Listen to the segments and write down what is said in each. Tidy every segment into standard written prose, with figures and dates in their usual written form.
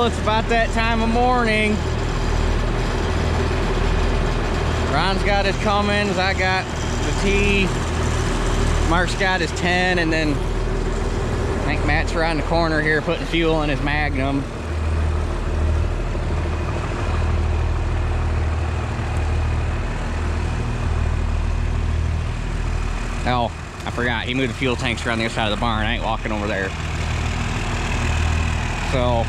Well, it's about that time of morning. Ron's got his Cummins, I got the T, Mark's got his 10, and then I think Matt's around the corner here putting fuel in his Magnum. Oh, I forgot, he moved the fuel tanks around the other side of the barn. I ain't walking over there. So,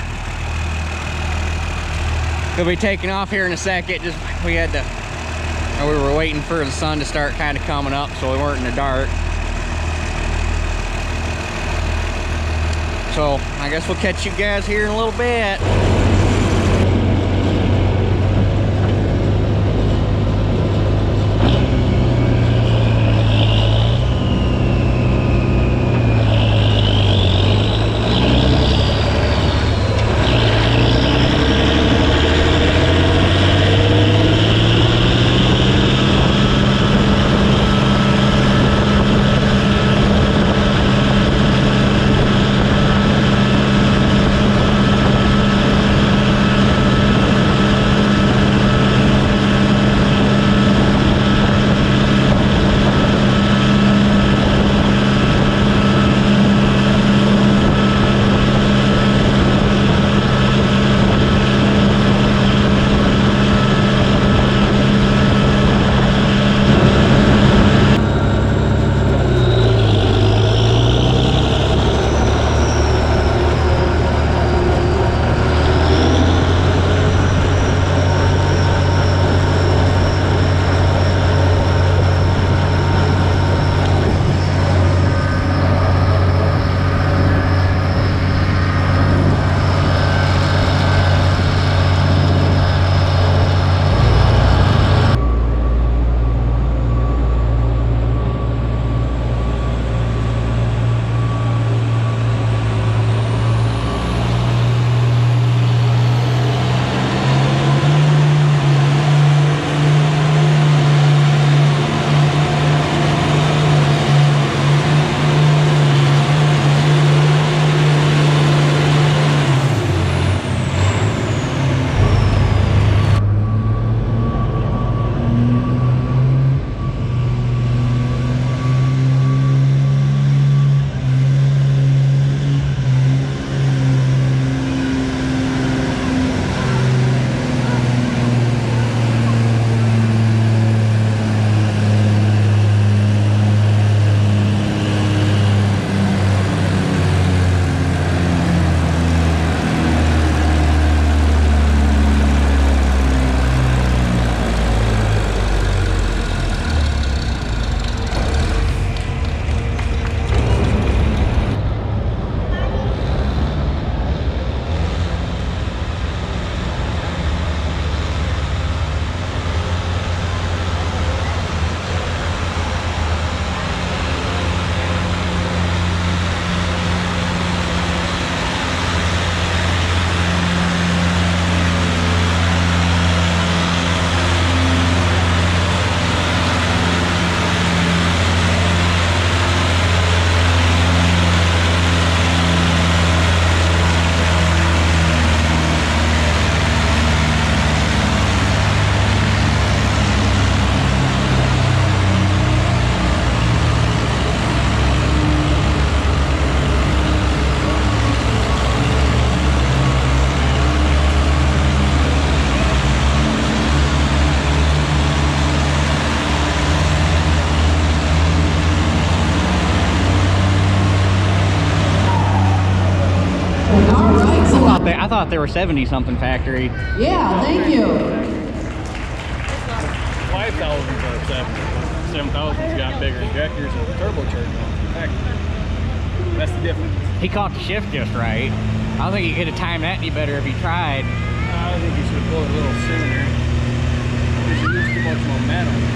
he'll be taking off here in a second. Just, we were waiting for the sun to start kind of coming up, so we weren't in the dark. So, I guess we'll catch you guys here in a little bit. I thought they were 70-something factory. Yeah, thank you. 5,000s are 7,000's got bigger injectors and turbochargers on the factory. That's the difference. He caught the shift just right. I don't think he could have timed that any better if he tried. I think he should have pulled it a little sooner. Because you lose too much momentum.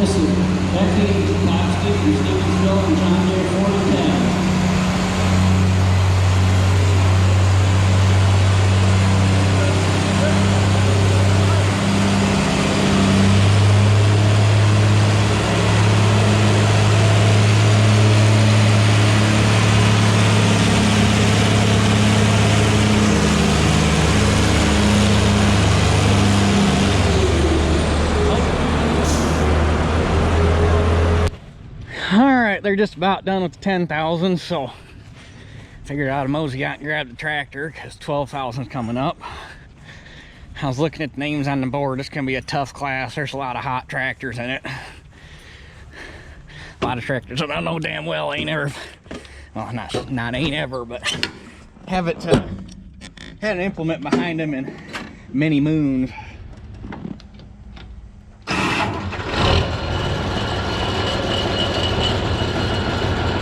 Listen, Becky, Lobstick, and Stevensville, and John Deere 4010. They're just about done with the 10,000, so figured out to mosey out and grab the tractor because 12,000 is coming up. I was looking at the names on the board. It's gonna be a tough class. There's a lot of hot tractors in it. A lot of tractors that I know damn well ain't ever, well, not ain't ever, but have it had an implement behind them in many moons.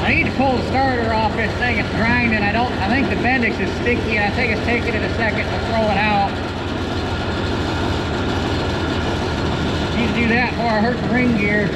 I need to pull the starter off this thing. It's grinding. I think the Bendix is sticky, and I think it's taking it a second to throw it out. Need to do that before I hurt the ring gear.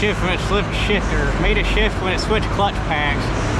shift when it made a shift when it switched clutch packs.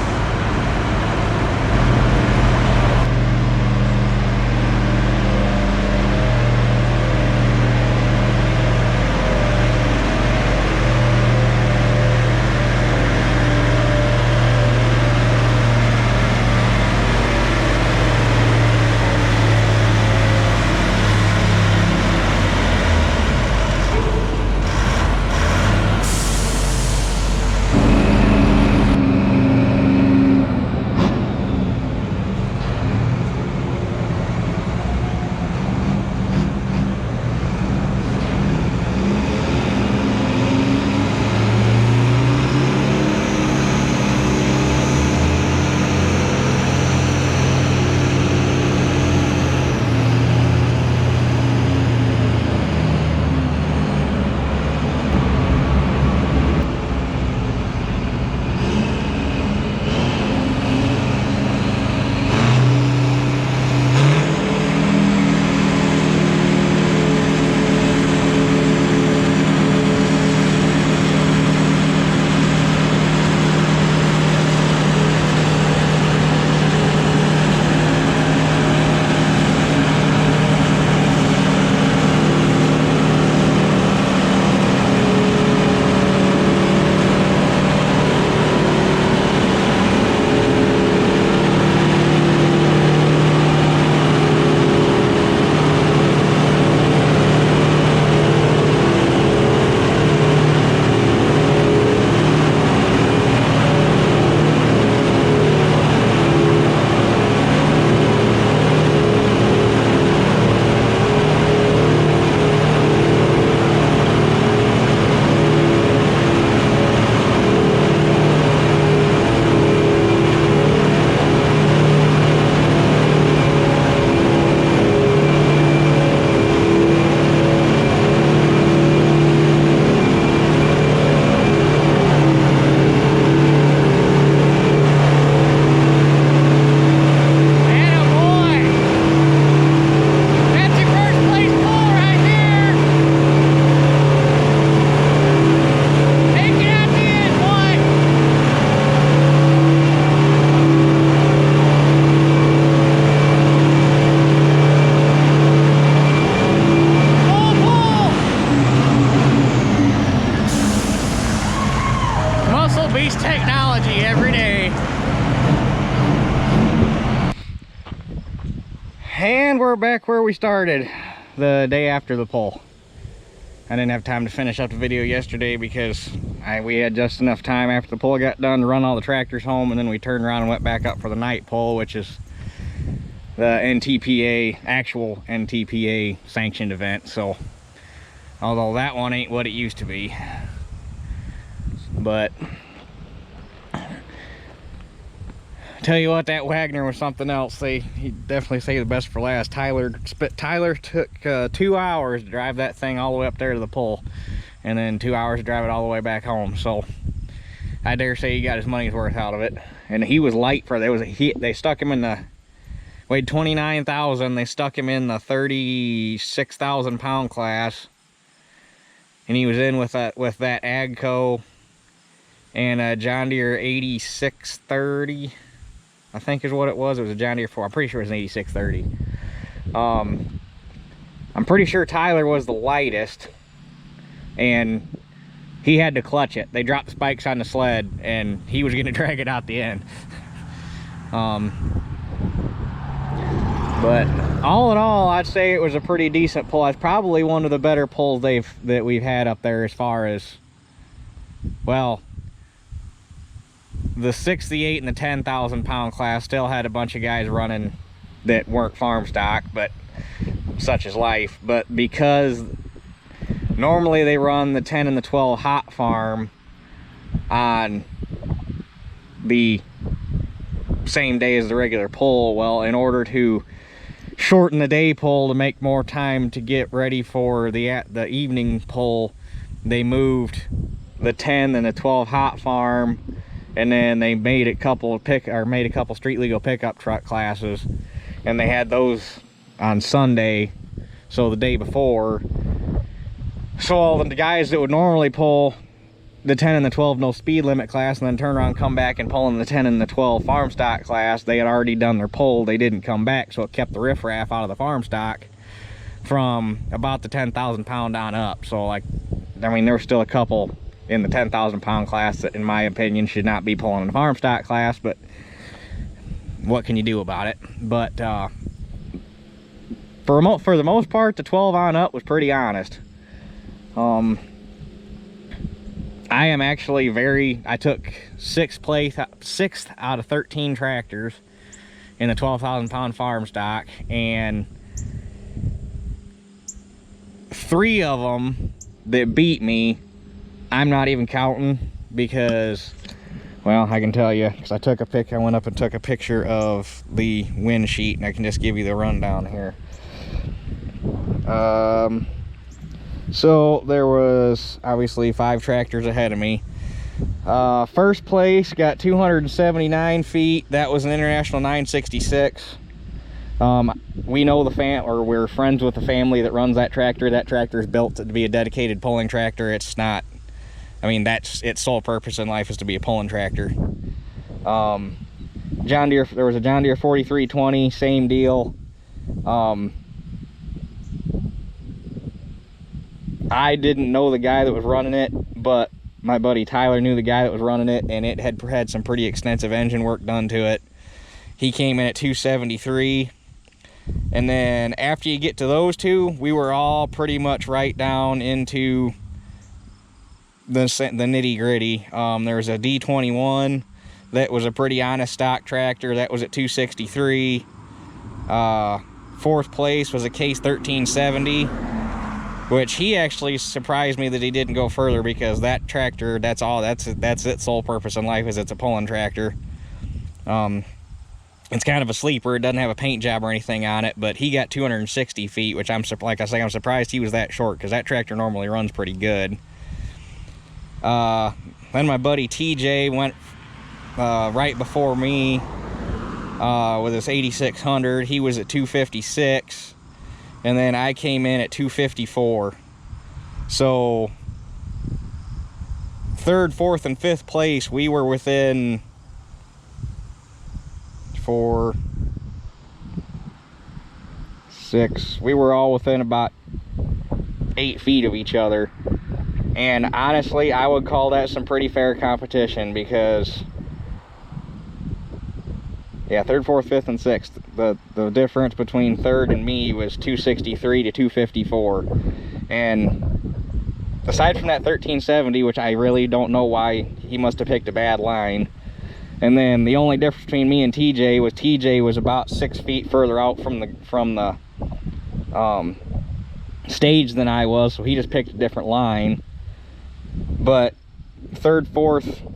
Technology every day. And we're back where we started the day after the pull. I didn't have time to finish up the video yesterday because we had just enough time after the pull got done to run all the tractors home, and then we turned around and went back up for the night pull, which is the NTPA, actual NTPA sanctioned event. So although that one ain't what it used to be, but tell you what, that Wagner was something else. He definitely saved the best for last. Tyler took 2 hours to drive that thing all the way up there to the pole, and then 2 hours to drive it all the way back home. So I dare say he got his money's worth out of it. And he was light for they stuck him in the, weighed 29,000. They stuck him in the 36,000 pound class, and he was in with that Agco and a John Deere 8630. I think is what it was. It was a John Deere 4. I'm pretty sure it was an 8630. I'm pretty sure Tyler was the lightest, and he had to clutch it. They dropped the spikes on the sled, and he was going to drag it out the end. But all in all, I'd say it was a pretty decent pull. It's probably one of the better pulls that we've had up there, as far as, well, the 6, the 8, and the 10,000 pound class still had a bunch of guys running that weren't farm stock, but such is life. But because normally they run the 10 and the 12 hot farm on the same day as the regular pull, well, in order to shorten the day pull to make more time to get ready for the evening pull, they moved the 10 and the 12 hot farm, and then they made a couple street legal pickup truck classes, and they had those on Sunday, so the day before. So all the guys that would normally pull the 10 and the 12 no speed limit class and then turn around and come back and pull in the 10 and the 12 farm stock class, they had already done their pull. They didn't come back, so it kept the riffraff out of the farm stock from about the 10,000 pound on up. So, like, I mean, there were still a couple in the 10,000 pound class that, in my opinion, should not be pulling in the farm stock class, but what can you do about it? But for the most part, the 12 on up was pretty honest. I am actually I took 6th out of 13 tractors in the 12,000 pound farm stock, and 3 of them that beat me, I'm not even counting, because, well, I can tell you, because I went up and took a picture of the wind sheet, and I can just give you the rundown here. So there was obviously 5 tractors ahead of me. First place got 279 feet. That was an International 966. We know we're friends with the family that runs that tractor. That tractor is built to be a dedicated pulling tractor. It's not, I mean, that's its sole purpose in life, is to be a pulling tractor. John Deere, there was a John Deere 4320, same deal. I didn't know the guy that was running it, but my buddy Tyler knew the guy that was running it, and it had some pretty extensive engine work done to it. He came in at 273, and then after you get to those 2, we were all pretty much right down into the nitty gritty. There was a D21 that was a pretty honest stock tractor that was at 263. 4th place was a Case 1370. Which he actually surprised me that he didn't go further, because that tractor, that's its sole purpose in life, is it's a pulling tractor. It's kind of a sleeper. It doesn't have a paint job or anything on it, but he got 260 feet, which like I say, I'm surprised he was that short, because that tractor normally runs pretty good. Then my buddy TJ went right before me with his 8600. He was at 256. And then I came in at 254. So 3rd, 4th, and 5th place, we were within 4, 6. We were all within about 8 feet of each other. And honestly, I would call that some pretty fair competition, because, yeah, 3rd, 4th, 5th, and 6th. The difference between 3rd and me was 263 to 254. And aside from that 1370, which I really don't know why, he must have picked a bad line. And then the only difference between me and TJ was about 6 feet further out from the stage than I was, so he just picked a different line. But 3rd, 4th,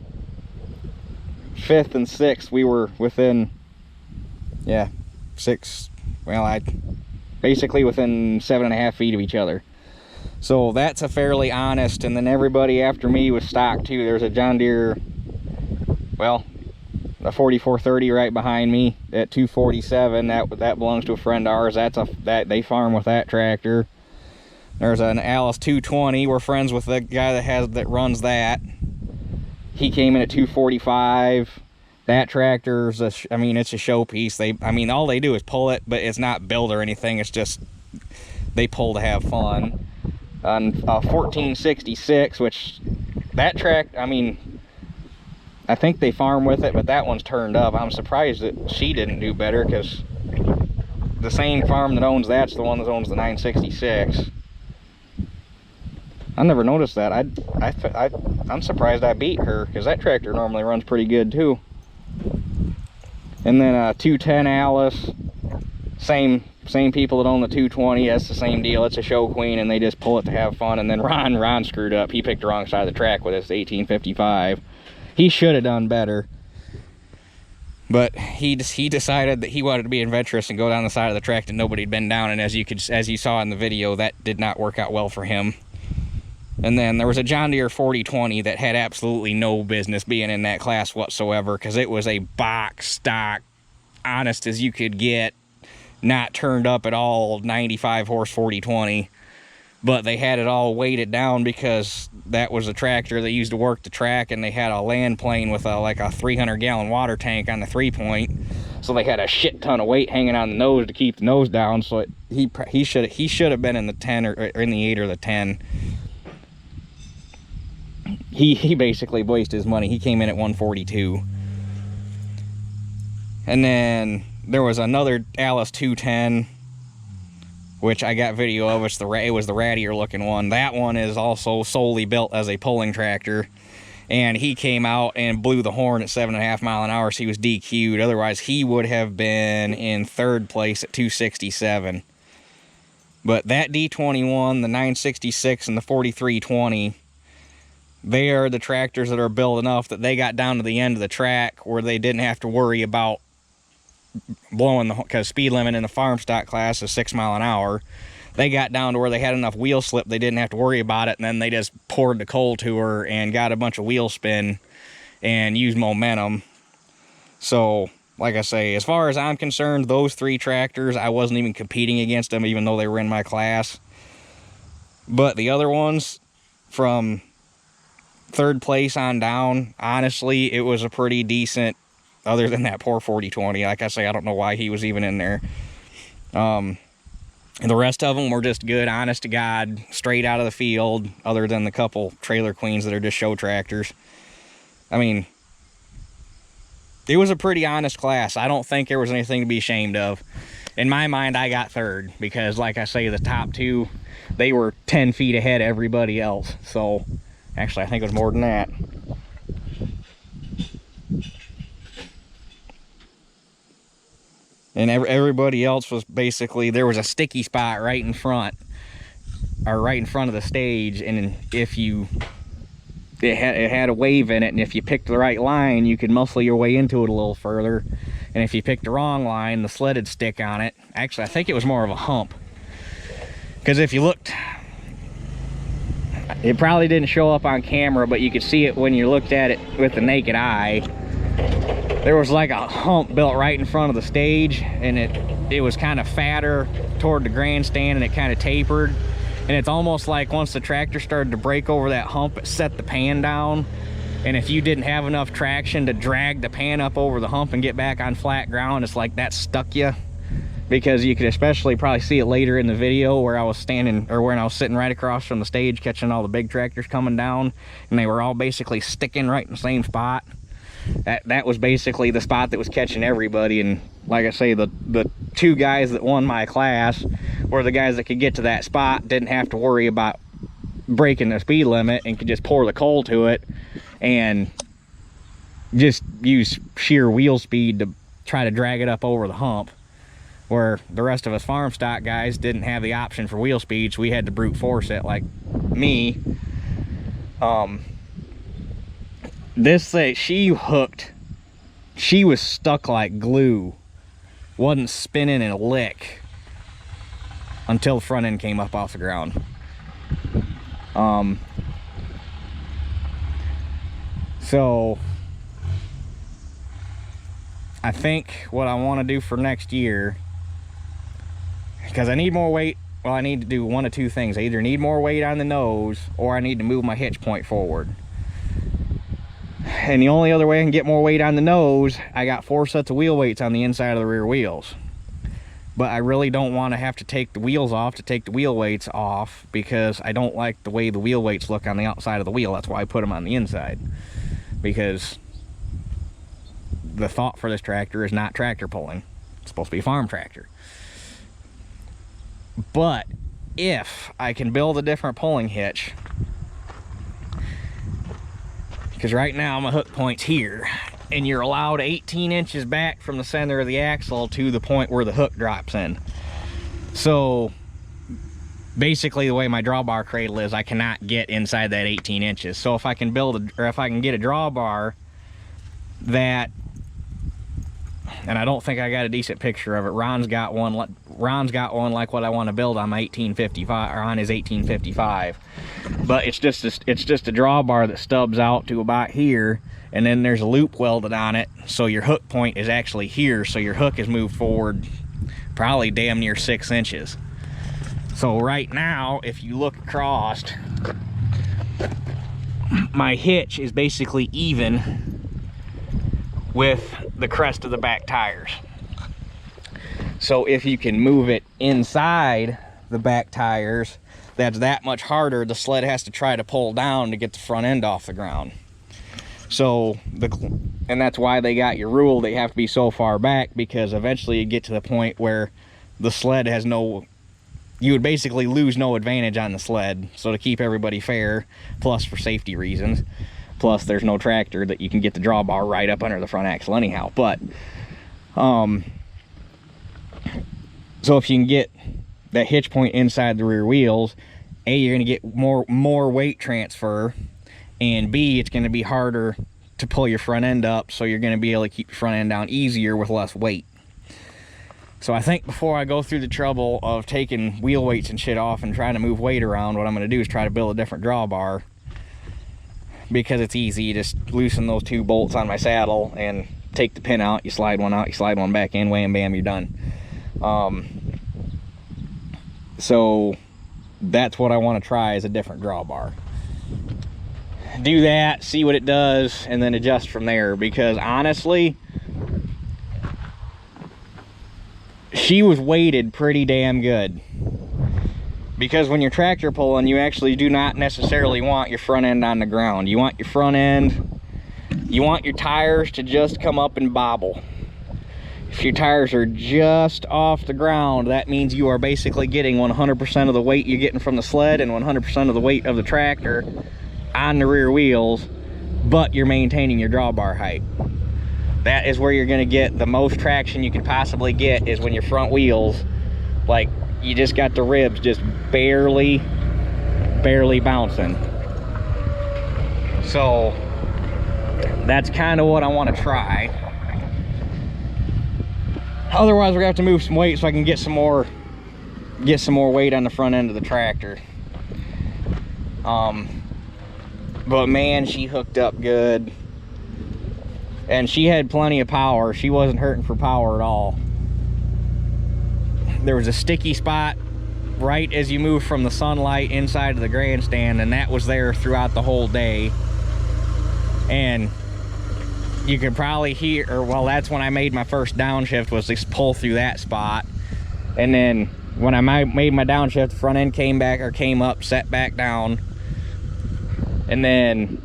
5th, and 6th, we were within, yeah, 6, well, basically within 7.5 feet of each other. So that's a fairly honest. And then everybody after me was stock too. There's a John Deere, well, a 4430 right behind me at 247. That belongs to a friend of ours. They farm with that tractor. There's an Alice 220. We're friends with the guy that runs that. He came in at 245. That tractor's it's a showpiece. I mean, all they do is pull it, but it's not built or anything. It's just they pull to have fun. On 1466, which that track, I mean, I think they farm with it, but that one's turned up. I'm surprised that she didn't do better, because the same farm that owns that's the one that owns the 966. I never noticed that. I'm surprised I beat her, because that tractor normally runs pretty good too. And then a 210 Alice, same people that own the 220. That's the same deal. It's a show queen, and they just pull it to have fun. And then Ron screwed up. He picked the wrong side of the track with his 1855. He should have done better, but he decided that he wanted to be adventurous and go down the side of the track that nobody had been down. And as you saw in the video, that did not work out well for him. And then there was a John Deere 4020 that had absolutely no business being in that class whatsoever, because it was a box stock, honest as you could get, not turned up at all, 95 horse 4020. but they had it all weighted down because that was a tractor they used to work the track, and they had a land plane with like a 300-gallon water tank on the 3-point, so they had a shit ton of weight hanging on the nose to keep the nose down. So he should have been in the 10 or in the 8 or the 10. He basically wasted his money. He came in at 142. And then there was another Alice 210, which I got video of. It was the rattier looking one. That one is also solely built as a pulling tractor, and he came out and blew the horn at 7.5 miles an hour, so he was DQ'd. Otherwise, he would have been in 3rd place at 267. But that D21, the 966, and the 4320, they are the tractors that are built enough that they got down to the end of the track where they didn't have to worry about blowing because speed limit in the farm stock class is 6 miles an hour. They got down to where they had enough wheel slip, they didn't have to worry about it, and then they just poured the coal to her and got a bunch of wheel spin and used momentum. So, like I say, as far as I'm concerned, those 3 tractors, I wasn't even competing against them, even though they were in my class. But the other ones, from 3rd place on down, honestly, it was a pretty decent, other than that poor 4020. Like I say, I don't know why he was even in there. And the rest of them were just good, honest to God, straight out of the field, other than the couple trailer queens that are just show tractors. I mean, it was a pretty honest class. I don't think there was anything to be ashamed of. In my mind, I got 3rd because, like I say, the top 2, they were 10 feet ahead of everybody else. So, actually, I think it was more than that. And everybody else was basically, there was a sticky spot right in front, or right in front of the stage, and if you, it had a wave in it, and if you picked the right line, you could muscle your way into it a little further. And if you picked the wrong line, the sled would stick on it. Actually, I think it was more of a hump. Because if you looked, it probably didn't show up on camera, but you could see it when you looked at it with the naked eye. There was like a hump built right in front of the stage, and it was kind of fatter toward the grandstand, and it kind of tapered. And it's almost like once the tractor started to break over that hump, it set the pan down. And if you didn't have enough traction to drag the pan up over the hump and get back on flat ground, it's like that stuck you. Because you could especially probably see it later in the video where I was standing, or when I was sitting right across from the stage catching all the big tractors coming down, and they were all basically sticking right in the same spot. That was basically the spot that was catching everybody. And like I say, the 2 guys that won my class were the guys that could get to that spot, didn't have to worry about breaking the speed limit, and could just pour the coal to it and just use sheer wheel speed to try to drag it up over the hump. Where the rest of us farm stock guys didn't have the option for wheel speed, so we had to brute force it, like me. This thing, she was stuck like glue, wasn't spinning in a lick until the front end came up off the ground. So I think what I want to do for next year, because I need more weight, well, I need to do one of 2 things. I either need more weight on the nose, or I need to move my hitch point forward. And the only other way I can get more weight on the nose, I got 4 sets of wheel weights on the inside of the rear wheels. But I really don't want to have to take the wheels off to take the wheel weights off, because I don't like the way the wheel weights look on the outside of the wheel. That's why I put them on the inside. Because the thought for this tractor is not tractor pulling. It's supposed to be a farm tractor. But if I can build a different pulling hitch, because right now my hook point's here, and you're allowed 18 inches back from the center of the axle to the point where the hook drops in. So basically the way my drawbar cradle is, I cannot get inside that 18 inches. So if I can build or if I can get a drawbar that, and I don't think I got a decent picture of it. Ron's got one like what I want to build on my 1855, or on his 1855. But it's just a drawbar that stubs out to about here, and then there's a loop welded on it, so your hook point is actually here, so your hook is moved forward probably damn near 6 inches. So right now, if you look across, my hitch is basically even with the crest of the back tires. So if you can move it inside the back tires, that's that much harder. The sled has to try to pull down to get the front end off the ground. So and that's why they got your rule, they have to be so far back, because eventually you get to the point where the sled has no, you would basically lose no advantage on the sled. So to keep everybody fair, plus for safety reasons, plus there's no tractor that you can get the drawbar right up under the front axle anyhow. But so if you can get that hitch point inside the rear wheels, A, you're going to get more weight transfer, and B, it's going to be harder to pull your front end up, so you're going to be able to keep your front end down easier with less weight. So I think before I go through the trouble of taking wheel weights and shit off and trying to move weight around, what I'm going to do is try to build a different drawbar, because it's easy. You just loosen those 2 bolts on my saddle and take the pin out, you slide one out, you slide one back in, wham bam, you're done. So that's what I want to try, is a different drawbar. Do that, see what it does, and then adjust from there, because honestly, she was weighted pretty damn good. Because when you're tractor pulling, you actually do not necessarily want your front end on the ground. You want your front end, you want your tires to just come up and bobble. If your tires are just off the ground, that means you are basically getting 100% of the weight you're getting from the sled and 100% of the weight of the tractor on the rear wheels, but you're maintaining your drawbar height. That is where you're going to get the most traction you can possibly get, is when your front wheels, like, you just got the ribs just barely bouncing. So that's kind of what I want to try. Otherwise, we're gonna have to move some weight so I can get some more weight on the front end of the tractor. But man, she hooked up good, and she had plenty of power. She wasn't hurting for power at all. There was a sticky spot right as you move from the sunlight inside of the grandstand, and that was there throughout the whole day. And you can probably hear, or well, that's when I made my first downshift, was just pull through that spot. And then when I made my downshift, the front end came up, set back down. And then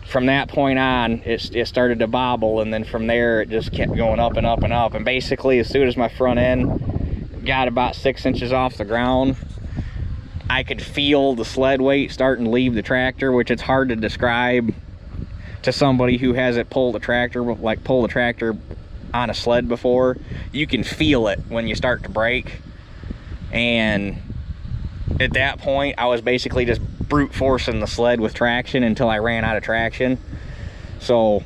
from that point on, it started to bobble, and then from there it just kept going up and up and up. And basically, as soon as my front end got about 6 inches off the ground, I could feel the sled weight starting to leave the tractor, which it's hard to describe to somebody who hasn't pulled a tractor, like pulled a tractor on a sled before. You can feel it when you start to brake. And at that point, I was basically just brute forcing the sled with traction until I ran out of traction. So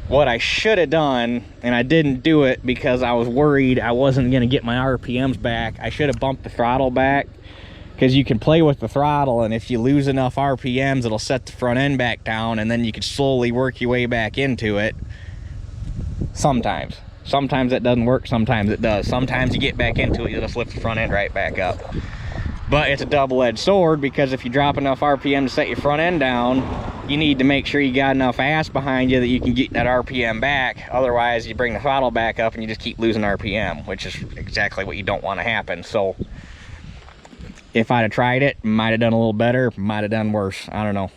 what I should have done, and I didn't do it because I was worried I wasn't going to get my RPMs back, I should have bumped the throttle back, because you can play with the throttle, and if you lose enough RPMs, it'll set the front end back down, and then you can slowly work your way back into it. Sometimes it doesn't work, sometimes it does. Sometimes you get back into it, you'll just lift the front end right back up. But it's a double-edged sword, because if you drop enough RPM to set your front end down, you need to make sure you got enough ass behind you that you can get that RPM back. Otherwise, you bring the throttle back up and you just keep losing RPM, which is exactly what you don't want to happen. So if I'd have tried it, might have done a little better, might have done worse. I don't know.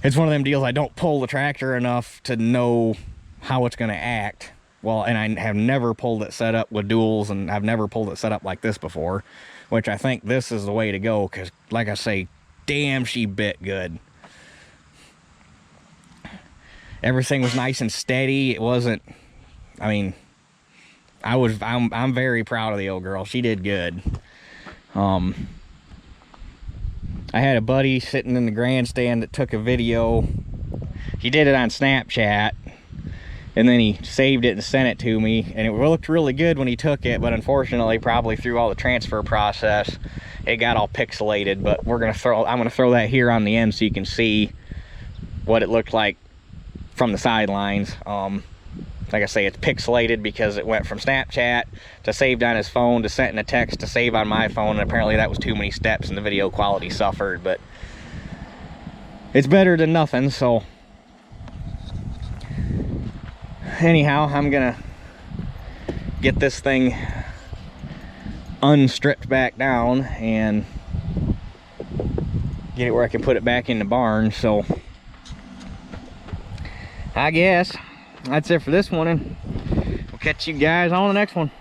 It's one of them deals, I don't pull the tractor enough to know how it's going to act. Well, and I have never pulled it set up with duals, and I've never pulled it set up like this before, which I think this is the way to go, because like I say, damn, she bit good. Everything was nice and steady. It wasn't, I mean, I'm very proud of the old girl. She did good. I had a buddy sitting in the grandstand that took a video. He did it on Snapchat, and then he saved it and sent it to me, and it looked really good when he took it, but unfortunately, probably through all the transfer process, it got all pixelated. But I'm gonna throw that here on the end so you can see what it looked like from the sidelines. I like I say, it's pixelated because it went from Snapchat to saved on his phone to sent in a text to save on my phone, and apparently that was too many steps and the video quality suffered, but it's better than nothing. So anyhow, I'm gonna get this thing unstripped back down and get it where I can put it back in the barn. So I guess that's it for this one, and we'll catch you guys on the next one.